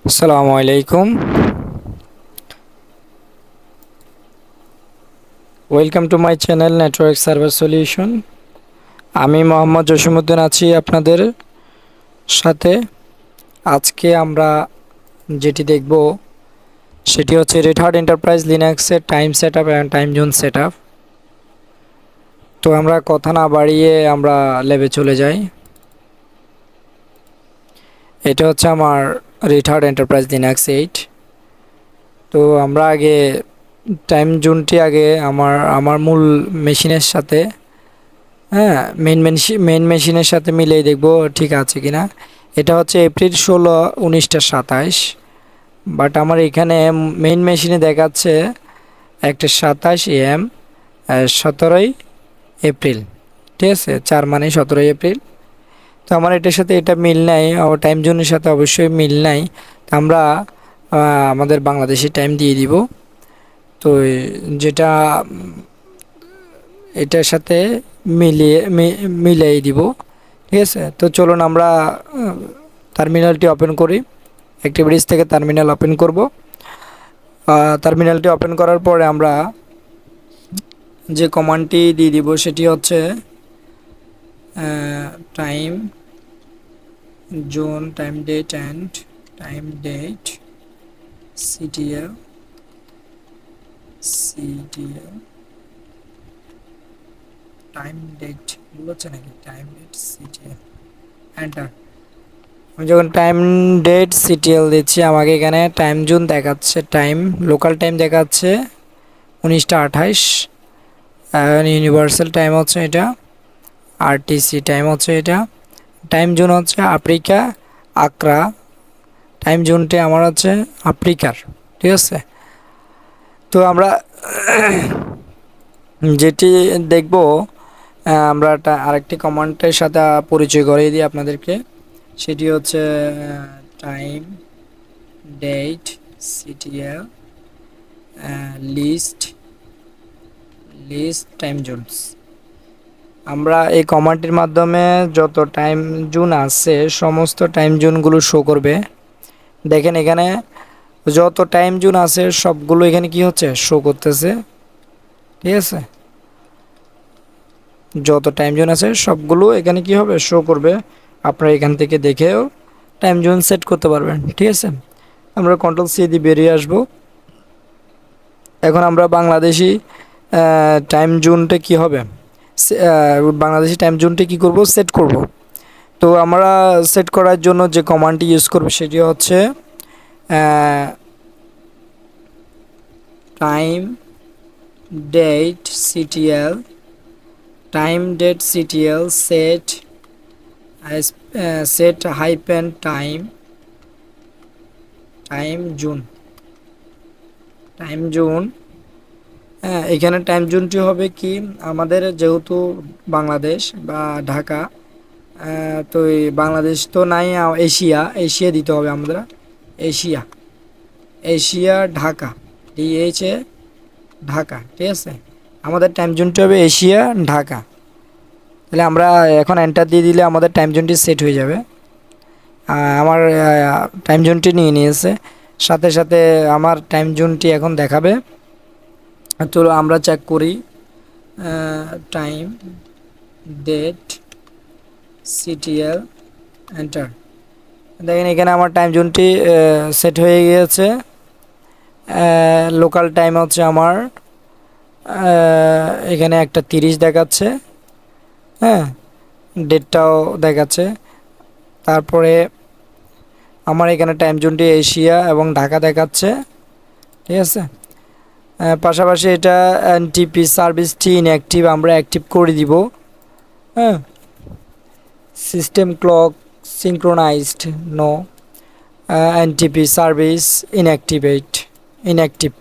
আসসালামু আলাইকুম। Welcome to my channel network server solution. আমি মোহাম্মদ জসিমউদ্দিন আছি আপনাদের সাথে। আজকে আমরা যেটি দেখব সেটি হচ্ছে রেড হ্যাট এন্টারপ্রাইজ লিনাক্সের time setup and time zone setup. তো আমরা কথা না বাড়িয়ে আমরা ল্যাবে চলে যাই। এটা হচ্ছে আমার রেড হ্যাট এন্টারপ্রাইজ লিনাক্স 8। তো আমরা আগে টাইম জোনটি আগে আমার মূল মেশিনের সাথে, হ্যাঁ, মেইন মেশিনের সাথে মিলিয়ে দেখব ঠিক আছে কিনা। এটা হচ্ছে এপ্রিল 16 1927, বাট আমার এখানে মেইন মেশিনে দেখাচ্ছে একটা 27 AM 17 এপ্রিল। ঠিক আছে, 4 মানে 17 এপ্রিল। তো আমার এটার সাথে এটা মিল নাই, আমার টাইম জোনের সাথে অবশ্যই মিল নাই। তো আমরা আমাদের বাংলাদেশি টাইম দিয়ে দিব। তো যেটা এটার সাথে মিলিয়ে দিব। ঠিক আছে, তো চলুন আমরা টার্মিনালটি ওপেন করি। অ্যাক্টিভিটিস থেকে টার্মিনাল ওপেন করব। টার্মিনালটি ওপেন করার পরে আমরা যে কমান্ডটি দিয়ে দিব সেটি হচ্ছে time zone time date and time date CTL time date বলছে নাকি, টাইম ডেট সিটিএল এন্টার। আমি যখন টাইম ডেট সিটিএল দিচ্ছি আমাকে এখানে টাইম জোন দেখাচ্ছে, টাইম লোকাল টাইম দেখাচ্ছে 19টা 28। ইউনিভার্সাল টাইম হচ্ছে এটা, আরটিসি টাইম হচ্ছে এটা। টাইম জোন হচ্ছে আফ্রিকা আকরা। টাইম জোনটি আমার হচ্ছে আফ্রিকার। ঠিক আছে, তো আমরা যেটি দেখব, আমরা আরেকটি কমান্ডের সাথে পরিচয় করিয়ে দিই আপনাদেরকে। সেটি হচ্ছে time date CTL list time zones. আমরা এই কমান্ডটির মাধ্যমে যত টাইম জোন আছে সমস্ত টাইম জোনগুলো শো করবে। দেখেন এখানে যত টাইম জোন আছে সবগুলো এখানে কি হচ্ছে, শো করতেছে। ঠিক আছে, যত টাইম জোন আছে সবগুলো এখানে কি হবে, শো করবে। আপনারা এখান থেকে দেখেও টাইম জোন সেট করতে পারবেন। ঠিক আছে, আমরা কন্ট্রোল-C দিয়ে বেরিয়ে আসব। এখন আমরা বাংলাদেশি টাইম জোনটা কি হবে, বাংলাদেশি টাইম জোনটা কি করব, সেট করব। তো আমরা সেট করার জন্য যে কমান্ডটি ইউজ করব সেটি হচ্ছে time date CTL set hyphen time zone. এখানে টাইম জোনটি হবে কি, আমাদের যেহেতু বাংলাদেশ বা ঢাকা, তো এই বাংলাদেশ তো নাই, এশিয়া দিতে হবে আমরা। এশিয়া ঢাকা, ঢাকা। ঠিক আছে, আমাদের টাইম জোনটি হবে এশিয়া ঢাকা। তাহলে আমরা এখন এন্টার দিয়ে দিলে আমাদের টাইম জোনটি সেট হয়ে যাবে। আমার টাইম জোনটি নিয়ে নিয়েছে, সাথে সাথে আমার টাইম জোনটি এখন দেখাবে। তো আমরা চেক করি টাইম ডেট সিটিএল এন্টার। দেখেন এখানে আমার টাইম জোনটি সেট হয়ে গিয়েছে। লোকাল টাইম হচ্ছে আমার এখানে একটা 30 দেখাচ্ছে, হ্যাঁ, ডেটটাও দেখাচ্ছে। তারপরে আমার এখানে টাইম জোনটি এশিয়া এবং ঢাকা দেখাচ্ছে। ঠিক আছে, পাশাপাশি এটা এনটিপি সার্ভিসটি ইনঅ্যাক্টিভ, আমরা অ্যাক্টিভ করে দিব। হ্যাঁ, system clock synchronized no, NTP service inactive.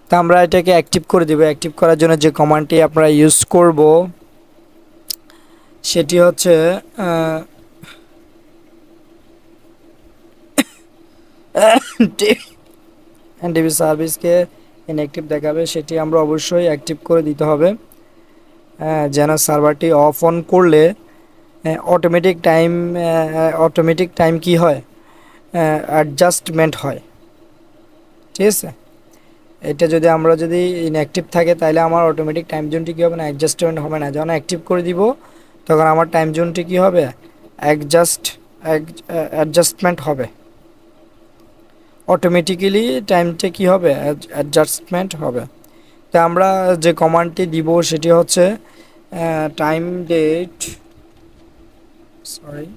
তা আমরা এটাকে অ্যাক্টিভ করে দিব। অ্যাক্টিভ করার জন্য যে কমান্ডটি আমরা ইউজ করব সেটি হচ্ছে এনটিপি সার্ভিসকে ইনঅ্যাক্টিভ দেখাবে, সেটি আমরা অবশ্যই অ্যাক্টিভ করে দিতে হবে। যেন সার্ভারটি অফ অন করলে অটোমেটিক টাইম কি হয়, অ্যাডজাস্টমেন্ট হয়, ঠিক আছে। এটা যদি আমরা যদি ইনঅ্যাক্টিভ থাকে তাহলে আমার অটোমেটিক টাইম জোনটি কী হবে না, অ্যাডজাস্টমেন্ট হবে না। যখন অ্যাক্টিভ করে দিব তখন আমার টাইম জোনটি কী হবে, অ্যাডজাস্টমেন্ট হবে, অটোমেটিক্যালি টাইমটা কী হবে, অ্যাডজাস্টমেন্ট হবে। তো আমরা যে কমান্ডটি দিব সেটি হচ্ছে time date, sorry,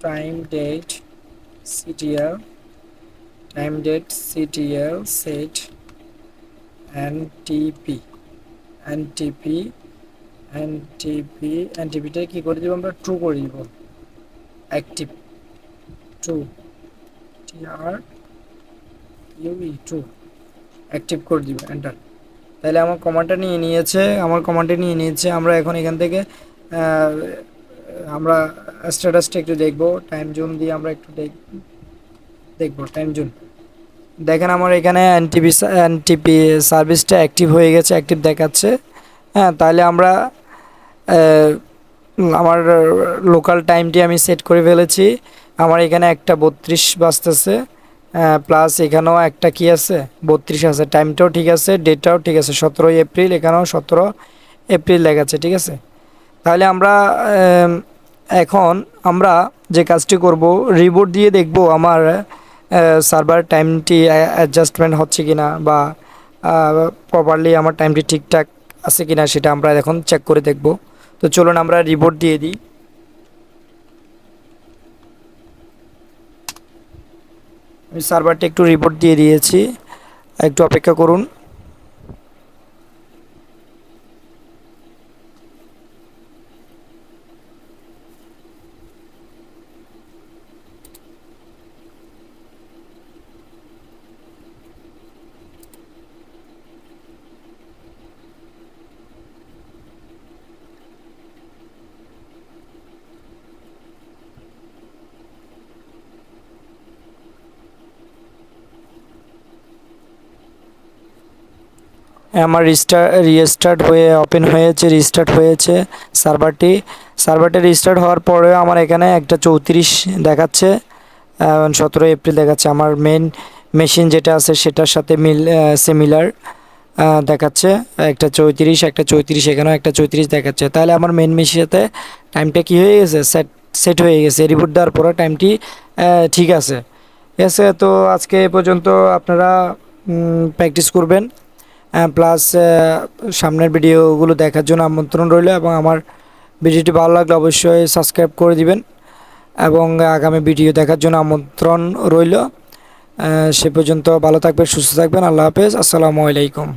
time date CTL, time date CTL set NTP, NTP, এনটিপিটা কী করে দিব আমরা, ট্রু করে দিব, active, true, T R U E, true, active করে দিব, এন্টার। তাহলে আমার কমান্ডটা নিয়ে নিয়েছে। আমরা এখন এখান থেকে আমরা স্ট্যাটাসটা একটু দেখব, টাইম জোন দিয়ে আমরা একটু দেখব টাইম জোন। দেখেন আমার এখানে এনটিপি সার্ভিসটা অ্যাক্টিভ হয়ে গেছে, অ্যাক্টিভ দেখাচ্ছে। হ্যাঁ, তাহলে আমরা আমার লোকাল টাইমটি আমি সেট করে ফেলেছি। আমার এখানে একটা 32 বাজতেছে, প্লাস এখানেও একটা কি আছে, 32 আছে। টাইমটাও ঠিক আছে, ডেটটাও ঠিক আছে, 17 এপ্রিল, এখানেও 17 এপ্রিল লেখাচ্ছে, ঠিক আছে। তাহলে আমরা এখন আমরা যে কাজটি করব, রিবোট দিয়ে দেখব আমার সার্ভার টাইমটি অ্যাডজাস্টমেন্ট হচ্ছে কি না, বা প্রপারলি আমার টাইমটি ঠিকঠাক আছে কি না, সেটা আমরা এখন চেক করে দেখব। তো চলুন আমরা রিবোট দিয়ে দিই। আমি সার্ভারটা একটু রিপোর্ট দিয়ে দিয়েছি, একটু অপেক্ষা করুন। আমার রিস্টার্ট হয়ে ওপেন হয়েছে, রিস্টার্ট হয়েছে সার্ভারটি রিস্টার্ট হওয়ার পরেও আমার এখানে একটা 34 দেখাচ্ছে, 17 এপ্রিল দেখাচ্ছে। আমার মেন মেশিন যেটা আছে সেটার সাথে সিমিলার দেখাচ্ছে, একটা 34 এখানেও একটা 34 দেখাচ্ছে। তাহলে আমার মেন মেশিনের সাথে টাইমটা কী হয়ে গেছে, সেট হয়ে গেছে। রিপোর্ট দেওয়ার পরে টাইমটি ঠিক আছে, ঠিক আছে। তো আজকে এ পর্যন্ত আপনারা প্র্যাকটিস করবেন, প্লাস সামনের ভিডিওগুলো দেখার জন্য আমন্ত্রণ রইল, এবং আমার ভিডিওটি ভালো লাগলে অবশ্যই সাবস্ক্রাইব করে দিবেন, এবং আগামী ভিডিও দেখার জন্য আমন্ত্রণ রইল। সে পর্যন্ত ভালো থাকবেন, সুস্থ থাকবেন। আল্লাহ হাফেজ, আসসালামু আলাইকুম।